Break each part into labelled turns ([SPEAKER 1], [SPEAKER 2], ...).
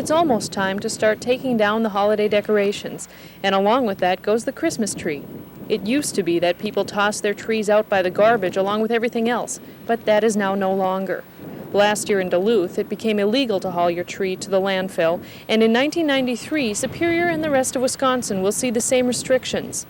[SPEAKER 1] it's almost time to start taking down the holiday decorations, and along with that goes the Christmas tree. It used to be that people tossed their trees out by the garbage along with everything else, but that is now no longer. Last year in Duluth, it became illegal to haul your tree to the landfill, and in 1993, Superior and the rest of Wisconsin will see the same restrictions.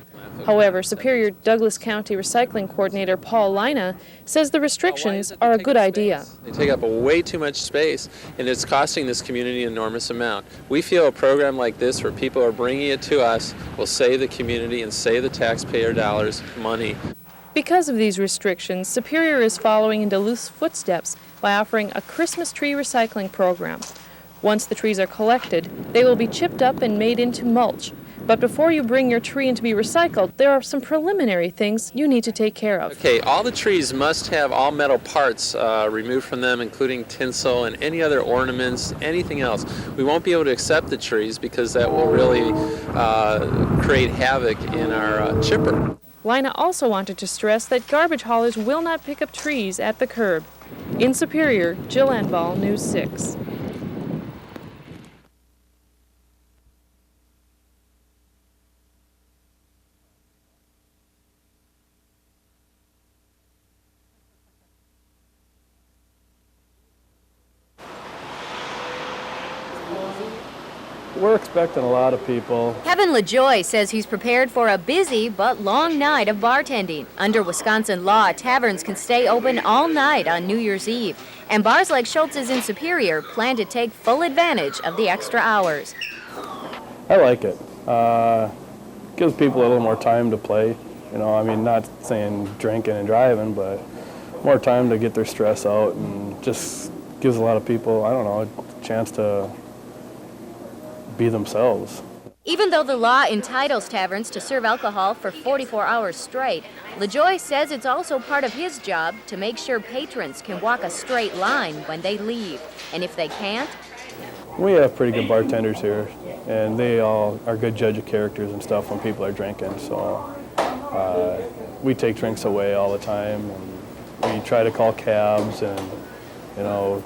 [SPEAKER 1] However, Superior Douglas County Recycling Coordinator Paul Lina says the restrictions are a good idea.
[SPEAKER 2] They take up way too much space, and it's costing this community an enormous amount. We feel a program like this, where people are bringing it to us, will save the community and save the taxpayer dollars money.
[SPEAKER 1] Because of these restrictions, Superior is following in Duluth's footsteps by offering a Christmas tree recycling program. Once the trees are collected, they will be chipped up and made into mulch. But before you bring your tree in to be recycled, there are some preliminary things you need to take care of.
[SPEAKER 2] Okay, all the trees must have all metal parts removed from them, including tinsel and any other ornaments, anything else. We won't be able to accept the trees because that will really create havoc in our chipper.
[SPEAKER 1] Lina also wanted to stress that garbage haulers will not pick up trees at the curb. In Superior, Jill Enval, News 6.
[SPEAKER 3] We're expecting a lot of people.
[SPEAKER 4] Kevin LaJoy says he's prepared for a busy but long night of bartending. Under Wisconsin law, taverns can stay open all night on New Year's Eve, and bars like Schultz's in Superior plan to take full advantage of the extra hours.
[SPEAKER 3] I like it. Gives people a little more time to play. You know, I mean, not saying drinking and driving, but more time to get their stress out, and just gives a lot of people, I don't know, a chance to be themselves.
[SPEAKER 4] Even though the law entitles taverns to serve alcohol for 44 hours straight, LaJoy says it's also part of his job to make sure patrons can walk a straight line when they leave. And if they can't?
[SPEAKER 3] We have pretty good bartenders here, and they all are good judge of characters and stuff when people are drinking. So we take drinks away all the time, and we try to call cabs, and, you know,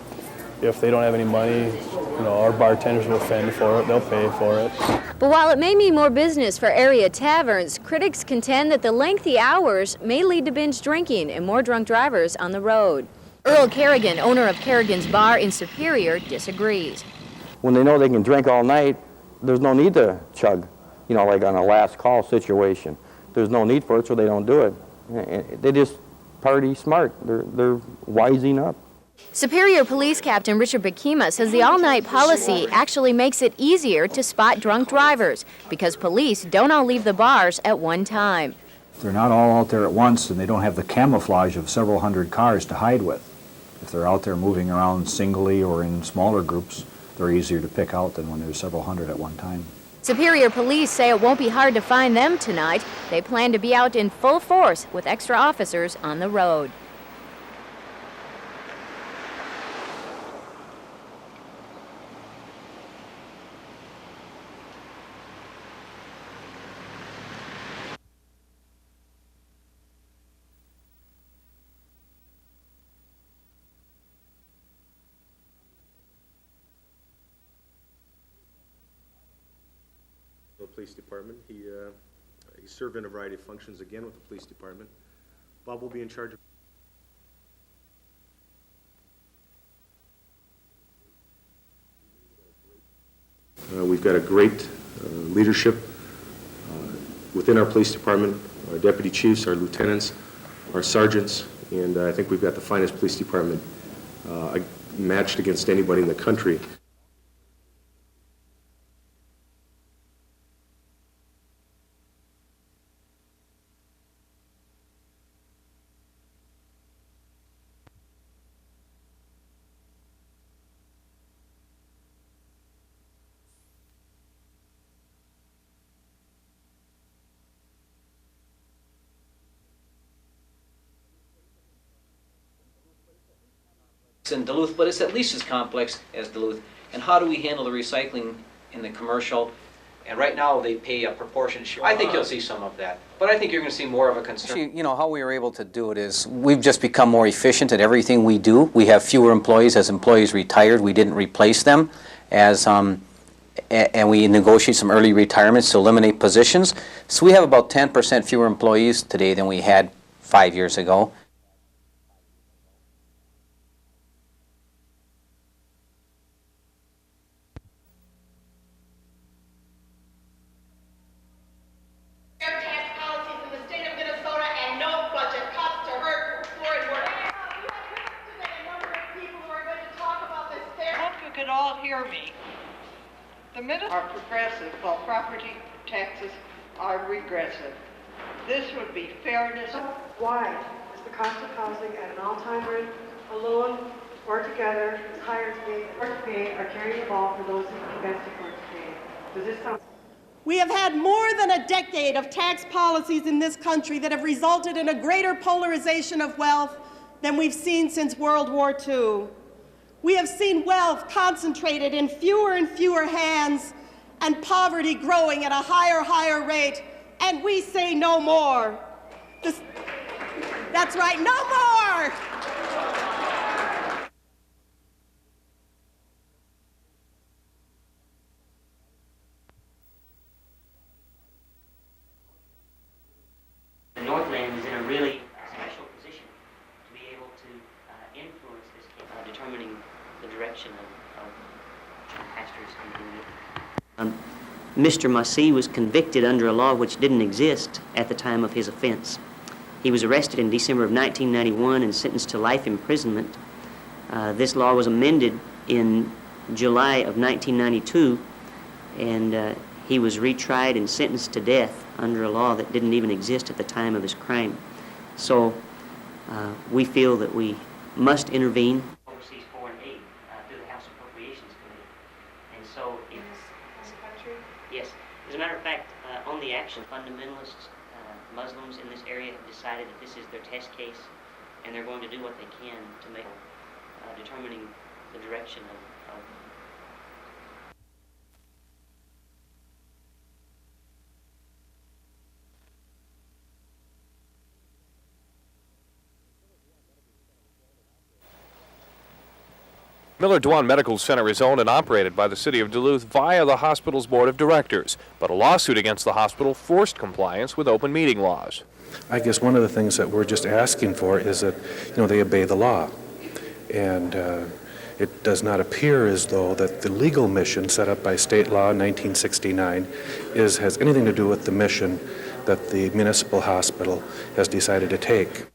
[SPEAKER 3] if they don't have any money, you know, our bartenders will fend for it, they'll pay for it.
[SPEAKER 4] But while it may mean more business for area taverns, critics contend that the lengthy hours may lead to binge drinking and more drunk drivers on the road. Earl Kerrigan, owner of Kerrigan's Bar in Superior, disagrees.
[SPEAKER 5] When they know they can drink all night, there's no need to chug, you know, like on a last call situation. There's no need for it, so they don't do it. They just party smart. They're wising up.
[SPEAKER 4] Superior Police Captain Richard Bakima says the all-night policy actually makes it easier to spot drunk drivers because police don't all leave the bars at one time.
[SPEAKER 6] They're not all out there at once, and they don't have the camouflage of several hundred cars to hide with. If they're out there moving around singly or in smaller groups, they're easier to pick out than when there's several hundred at one time.
[SPEAKER 4] Superior Police say it won't be hard to find them tonight. They plan to be out in full force with extra officers on the road.
[SPEAKER 7] Police Department. He served in a variety of functions again with the Police Department. Bob will be in charge of... we've got a great leadership within our Police Department, our deputy chiefs, our lieutenants, our sergeants, and I think we've got the finest Police Department matched against anybody in the country.
[SPEAKER 8] In Duluth, but it's at least as complex as Duluth. And how do we handle the recycling in the commercial? And right now they pay a proportionate share. I think you'll see some of that, but I think you're going to see more of a concern.
[SPEAKER 9] Actually, you know, how we were able to do it is we've just become more efficient at everything we do. We have fewer employees. As employees retired, we didn't replace them. as and we negotiate some early retirements to eliminate positions. So we have about 10% fewer employees today than we had 5 years ago.
[SPEAKER 10] The minutes are progressive, while property taxes are regressive. This would be fairness.
[SPEAKER 11] Why is the cost of housing at an all-time rate, alone or together, is higher today than to pay or carrying the ball for those who can best afford to pay? Does this sound?
[SPEAKER 10] We have had more than a decade of tax policies in this country that have resulted in a greater polarization of wealth than we've seen since World War II. We have seen wealth concentrated in fewer and fewer hands and poverty growing at a higher rate, and we say no more. That's right, no more!
[SPEAKER 12] Northland is in a really special position to be able to influence this determining the direction of pastors and Mr. Massey was convicted under a law which didn't exist at the time of his offense. He was arrested in December of 1991 and sentenced to life imprisonment. This law was amended in July of 1992, and he was retried and sentenced to death under a law that didn't even exist at the time of his crime. So we feel that we must intervene. Overseas foreign aid through the House Appropriations Committee. And so in this country? Yes. As a matter of fact, on the action, fundamentalists, Muslims in this area have decided that this is their test case, and they're going to do what they can to make determining the direction of
[SPEAKER 13] Miller-Dwan Medical Center is owned and operated by the City of Duluth via the hospital's board of directors, but a lawsuit against the hospital forced compliance with open meeting laws.
[SPEAKER 14] I guess one of the things that we're just asking for is that, they obey the law. And it does not appear as though that the legal mission set up by state law in 1969 has anything to do with the mission that the municipal hospital has decided to take.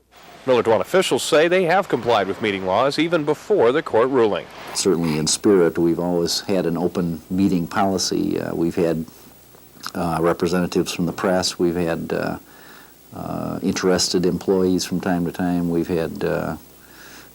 [SPEAKER 13] Miller-Dwan officials say they have complied with meeting laws even before the court ruling.
[SPEAKER 15] Certainly in spirit, we've always had an open meeting policy. We've had representatives from the press. We've had interested employees from time to time. We've had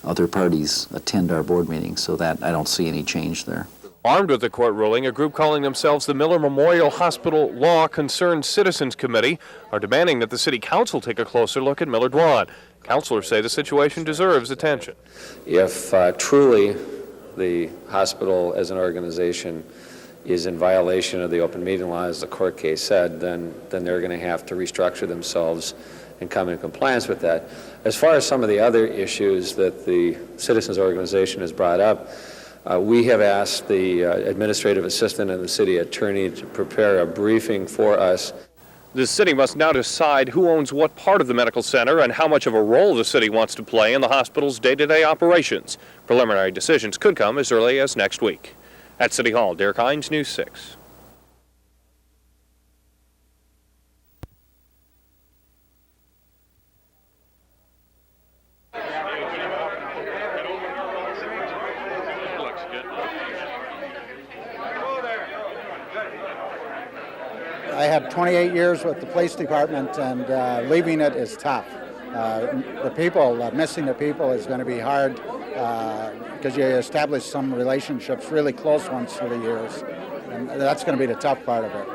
[SPEAKER 15] other parties attend our board meetings, so that I don't see any change there.
[SPEAKER 13] Armed with the court ruling, a group calling themselves the Miller Memorial Hospital Law Concerned Citizens Committee are demanding that the City Council take a closer look at Miller-Dwan. Councilors say the situation deserves attention.
[SPEAKER 16] If truly the hospital as an organization is in violation of the open meeting law, as the court case said, then they're going to have to restructure themselves and come in compliance with that. As far as some of the other issues that the citizens organization has brought up, we have asked the administrative assistant and the city attorney to prepare a briefing for us.
[SPEAKER 13] The city must now decide who owns what part of the medical center and how much of a role the city wants to play in the hospital's day-to-day operations. Preliminary decisions could come as early as next week. At City Hall, Derek Hines, News 6.
[SPEAKER 17] I have 28 years with the police department, and leaving it is tough. The people, missing the people is going to be hard because you establish some relationships, really close ones through the years, and that's going to be the tough part of it.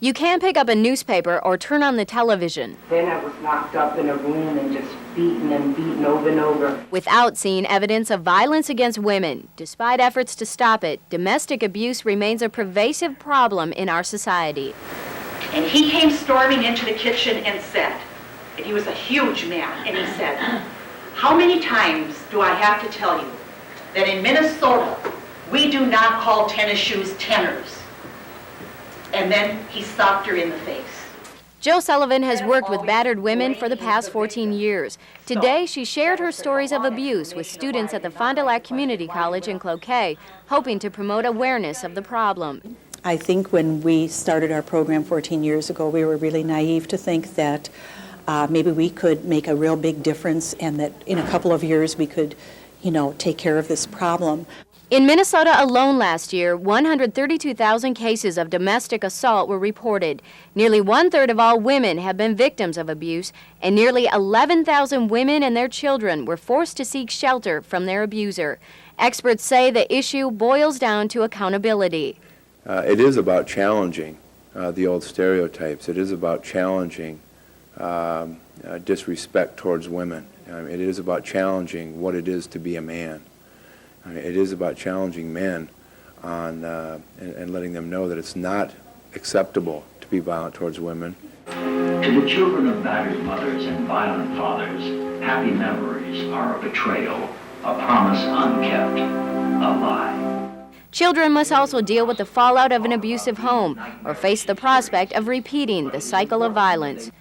[SPEAKER 4] You can't pick up a newspaper or turn on the television
[SPEAKER 18] Then I was locked up in a room and just beaten and beaten over and over.
[SPEAKER 4] without seeing evidence of violence against women. Despite efforts to stop it, domestic abuse remains a pervasive problem in our society.
[SPEAKER 19] And he came storming into the kitchen and said, and he was a huge man, and he said, "How many times do I have to tell you that in Minnesota, we do not call tennis shoes tenors?" And then he socked her in the face.
[SPEAKER 4] Jo Sullivan has worked with battered women for the past 14 years. Today, she shared her stories of abuse with students at the Fond du Lac Community College in Cloquet, hoping to promote awareness of the problem.
[SPEAKER 20] I think when we started our program 14 years ago, we were really naive to think that maybe we could make a real big difference and that in a couple of years we could, take care of this problem.
[SPEAKER 4] In Minnesota alone last year, 132,000 cases of domestic assault were reported. Nearly 1/3 of all women have been victims of abuse, and nearly 11,000 women and their children were forced to seek shelter from their abuser. Experts say the issue boils down to accountability.
[SPEAKER 21] It is about challenging the old stereotypes. It is about challenging disrespect towards women. It is about challenging what it is to be a man. It is about challenging men on and letting them know that it's not acceptable to be violent towards women.
[SPEAKER 22] To the children of battered mothers and violent fathers, happy memories are a betrayal, a promise unkept, a lie.
[SPEAKER 4] Children must also deal with the fallout of an abusive home or face the prospect of repeating the cycle of violence.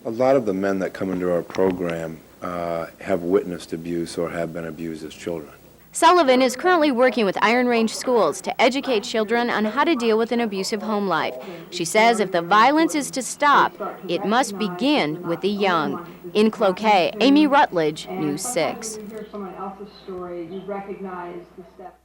[SPEAKER 21] A lot of the men that come into our program have witnessed abuse or have been abused as children.
[SPEAKER 4] Sullivan is currently working with Iron Range schools to educate children on how to deal with an abusive home life. She says if the violence is to stop, it must begin with the young. In Cloquet, Amy Rutledge, News 6.
[SPEAKER 11] You hear someone else's story, you recognize the steps.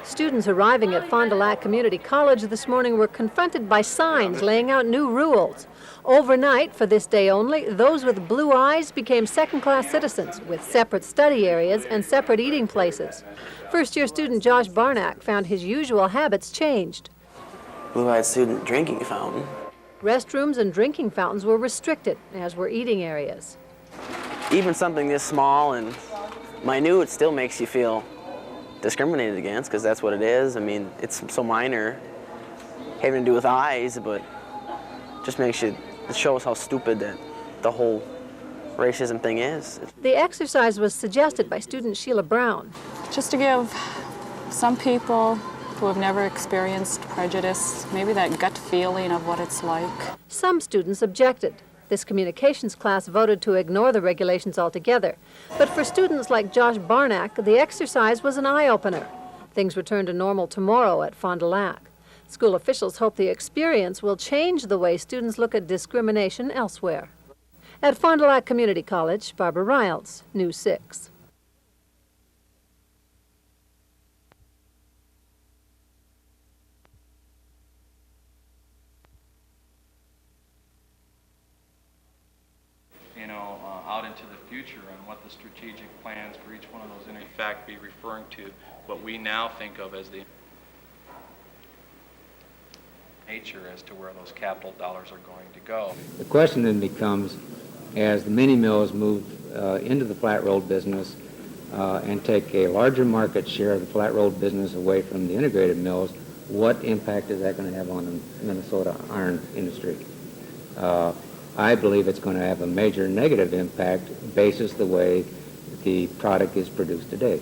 [SPEAKER 23] Students arriving at Fond du Lac Community College this morning were confronted by signs laying out new rules. Overnight, for this day only, those with blue eyes became second-class citizens with separate study areas and separate eating places. First-year student Josh Barnack found his usual habits changed.
[SPEAKER 24] Blue-eyed student drinking fountain.
[SPEAKER 23] Restrooms and drinking fountains were restricted, as were eating areas.
[SPEAKER 24] Even something this small and minute still makes you feel discriminated against, because that's what it is. I mean, it's so minor, having to do with eyes, but just makes you, it shows how stupid that the whole racism thing is.
[SPEAKER 23] The exercise was suggested by student Sheila Brown.
[SPEAKER 25] Just to give some people who have never experienced prejudice maybe that gut feeling of what it's like.
[SPEAKER 23] Some students objected. This communications class voted to ignore the regulations altogether. But for students like Josh Barnack, the exercise was an eye-opener. Things return to normal tomorrow at Fond du Lac. School officials hope the experience will change the way students look at discrimination elsewhere. At Fond du Lac Community College, Barbara Riles, News 6.
[SPEAKER 26] Out into the future and what the strategic plans for each one of those, in fact, be referring to what we now think of as the nature as to where those capital dollars are going to go.
[SPEAKER 27] The question then becomes, as the mini mills move into the flat rolled business and take a larger market share of the flat rolled business away from the integrated mills, what impact is that going to have on the Minnesota iron industry? I believe it's going to have a major negative impact, basis the way the product is produced today.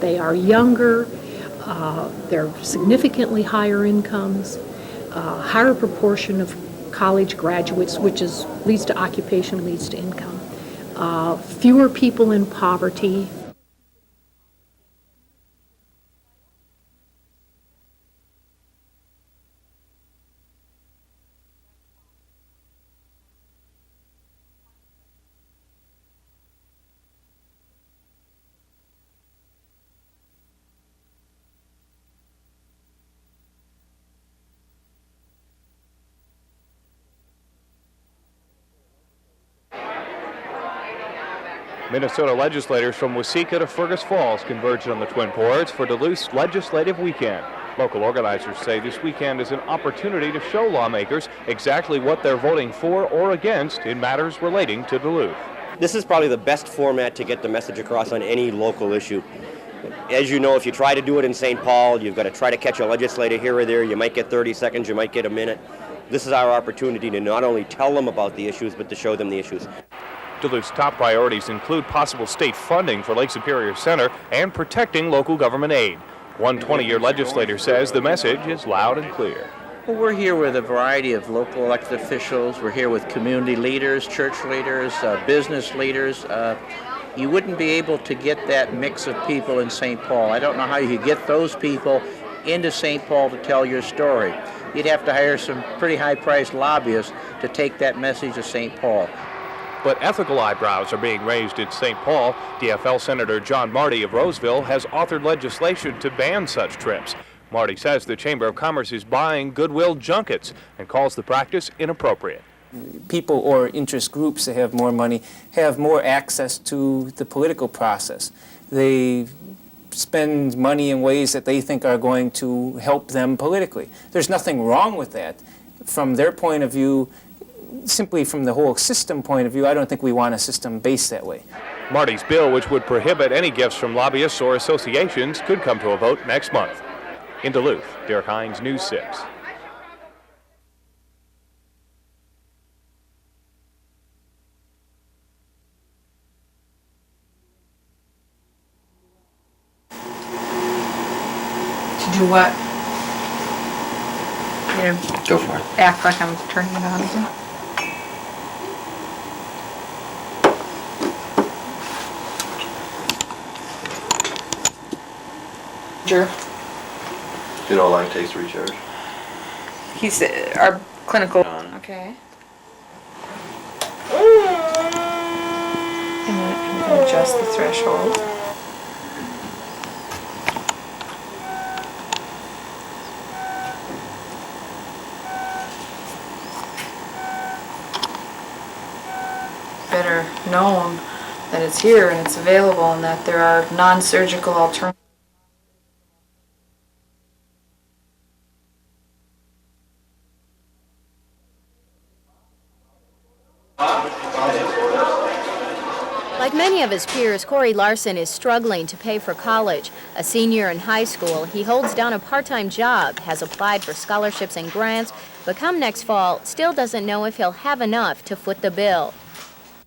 [SPEAKER 28] They are younger, they're significantly higher incomes, higher proportion of college graduates, which leads to occupation, leads to income. fewer people in poverty.
[SPEAKER 13] Minnesota legislators from Waseca to Fergus Falls converged on the Twin Ports for Duluth's Legislative Weekend. Local organizers say this weekend is an opportunity to show lawmakers exactly what they're voting for or against in matters relating to Duluth.
[SPEAKER 1] This is probably the best format to get the message across on any local issue. As you know, if you try to do it in St. Paul, you've got to try to catch a legislator here or there. You might get 30 seconds, you might get a minute. This is our opportunity to not only tell them about the issues, but to show them the issues.
[SPEAKER 13] Duluth's top priorities include possible state funding for Lake Superior Center and protecting local government aid. One 20-year legislator says the message is loud and clear.
[SPEAKER 2] Well, we're here with a variety of local elected officials. We're here with community leaders, church leaders, business leaders. You wouldn't be able to get that mix of people in St. Paul. I don't know how you could get those people into St. Paul to tell your story. You'd have to hire some pretty high-priced lobbyists to take that message to St. Paul.
[SPEAKER 13] But ethical eyebrows are being raised in St. Paul. DFL Senator John Marty of Roseville has authored legislation to ban such trips. Marty says the Chamber of Commerce is buying goodwill junkets and calls the practice inappropriate.
[SPEAKER 3] People or interest groups that have more money have more access to the political process. They spend money in ways that they think are going to help them politically. There's nothing wrong with that. From their point of view, simply from the whole system point of view, I don't think we want a system based that way.
[SPEAKER 13] Marty's bill, which would prohibit any gifts from lobbyists or associations, could come to a vote next month. In Duluth, Derek Hines, News 6.
[SPEAKER 5] To do what?
[SPEAKER 6] Go for it.
[SPEAKER 5] Act like I'm turning it on again. Sure.
[SPEAKER 6] You know how long it takes to recharge?
[SPEAKER 5] He's our clinical. Okay. And then I'm going to adjust the threshold. Better known that it's here and it's available and that there are non-surgical alternatives.
[SPEAKER 4] Like many of his peers, Corey Larson is struggling to pay for college. A senior in high school, he holds down a part-time job, has applied for scholarships and grants, but come next fall, still doesn't know if he'll have enough to foot the bill.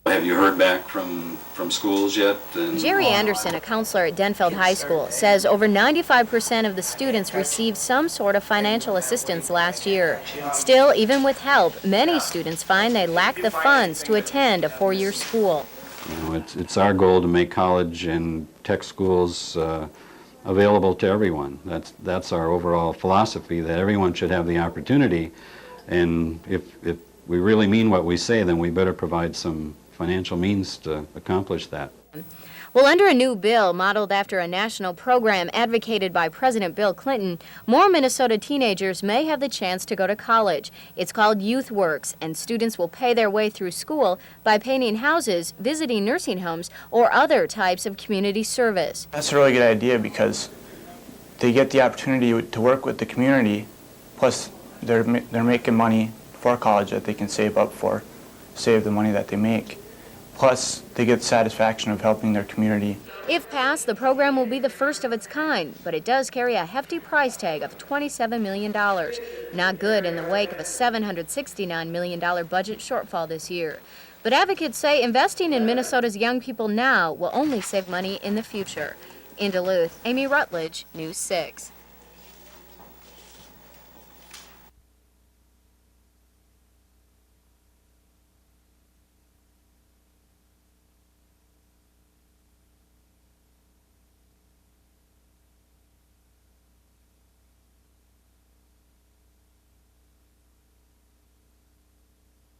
[SPEAKER 7] Have you heard back from schools yet?
[SPEAKER 4] Jerry Anderson, a counselor at Denfeld High School, says over 95% of the students received some sort of financial assistance last year. Still, even with help, many students find they lack the funds to attend a four-year school.
[SPEAKER 7] You know, it's our goal to make college and tech schools available to everyone. That's our overall philosophy, that everyone should have the opportunity. And if we really mean what we say, then we better provide some financial means to accomplish that.
[SPEAKER 4] Well, under a new bill modeled after a national program advocated by President Bill Clinton, more Minnesota teenagers may have the chance to go to college. It's called YouthWorks, and students will pay their way through school by painting houses, visiting nursing homes, or other types of community service.
[SPEAKER 8] That's a really good idea because they get the opportunity to work with the community, plus they're making money for college that they can save up for, save the money that they make. Plus, they get the satisfaction of helping their community.
[SPEAKER 4] If passed, the program will be the first of its kind, but it does carry a hefty price tag of $27 million. Not good in the wake of a $769 million budget shortfall this year. But advocates say investing in Minnesota's young people now will only save money in the future. In Duluth, Amy Rutledge, News 6.